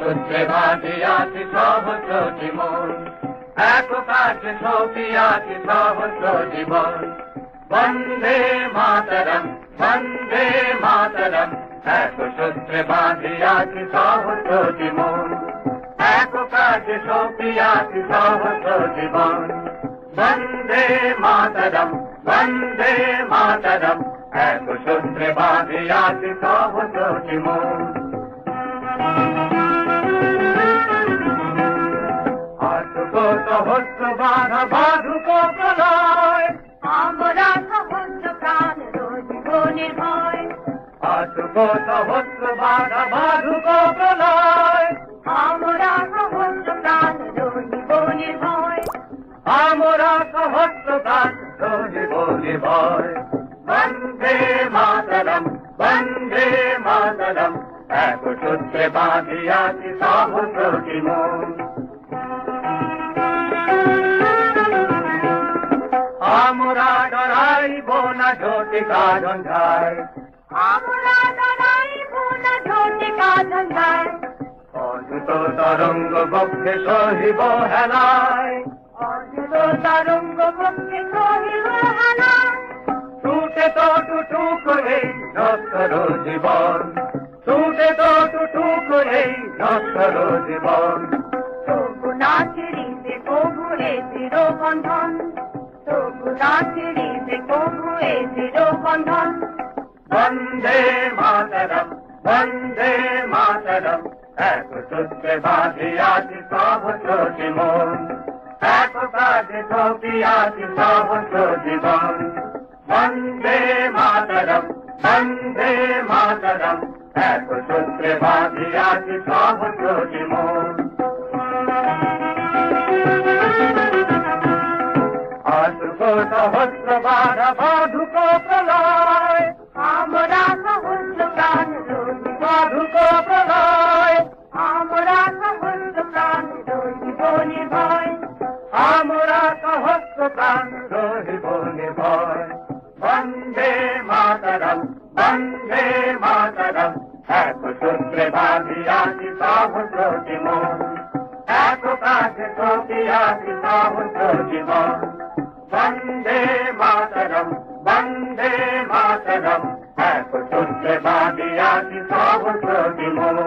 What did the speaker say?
সূত্রে বাঁধিয়াছি সহস্র জীবন, এক কাছে সপিয়াছি সহস্র জীবন। বন্দে মাতরম, বন্দে মাতরম, এক সূত্রে বাঁধিয়াছি সহস্র জীবন, এক কাছে সপিয়াছি সহস্র জীবন। বন্দে মাতরম, বন্দে মাতরম, এক সূত্রে বাঁধিয়াছি সহস্র জীবন। সহস্র বাধা বাধুক প্রলয়, আমরা সহস্র প্রাণ জীবনের ভয়। আসুক সহস্র বাধা বাধুক প্রলয়, আমরা সহস্র প্রাণ জীবনের ভয়। আমরা সহস্র প্রাণ জীবনের ভয়। বন্দে মাতরম, বন্দে মাতরম, এক সূত্রে বাঁধিয়াছি সহস্র জীবন। আমরা ডরাইব না ঝটিকা ঝঞ্ঝায়, আমরা ডরাইব না ঝটিকা ঝঞ্ঝায়। অদ্ভুত তরঙ্গ পক্ষে সহিব হেলায়, অদ্ভুত তরঙ্গ পক্ষে সহিব হেলায়। টুটে তো টুটু করে নশ্বর জীবন, টুটে তো টুটু করে নশ্বর জীবন। তবু না ছিড়িবে কবু এ চিরবন্ধন, তবু না ছিড়িবে কবু এ চিরবন্ধন। বন্দে মাতরম, বন্দে মাতরম, এক সূত্রে বাঁধিয়াছি সহস্র জীবন, এক কাজে সপিয়াছি সহস্র জীবন। বন্দে মাতরম, বন্দে মাতরম, এক সূত্রে বাঁধিয়াছি সহস্র জীবন। আসুক সহস্র বাধা বাধুক প্রলয়, আমরা সহস্র প্রাণ বাধুক প্রলয়, আমরা সহস্র প্রাণ জীবনের ভয়। আমরা সহস্র প্রাণ রহিব নির্ভয়। বন্দে মাতরম, বন্দে মাতরম, এক সূত্রে বাঁধিয়াছি সহস্র জীবন, এক কাছে সপিয়াছি সহস্র জীবন। বন্দে মাতরম, বন্দে মাতরম, এক সূত্রে বাঁধিয়াছি সহস্র জীবন।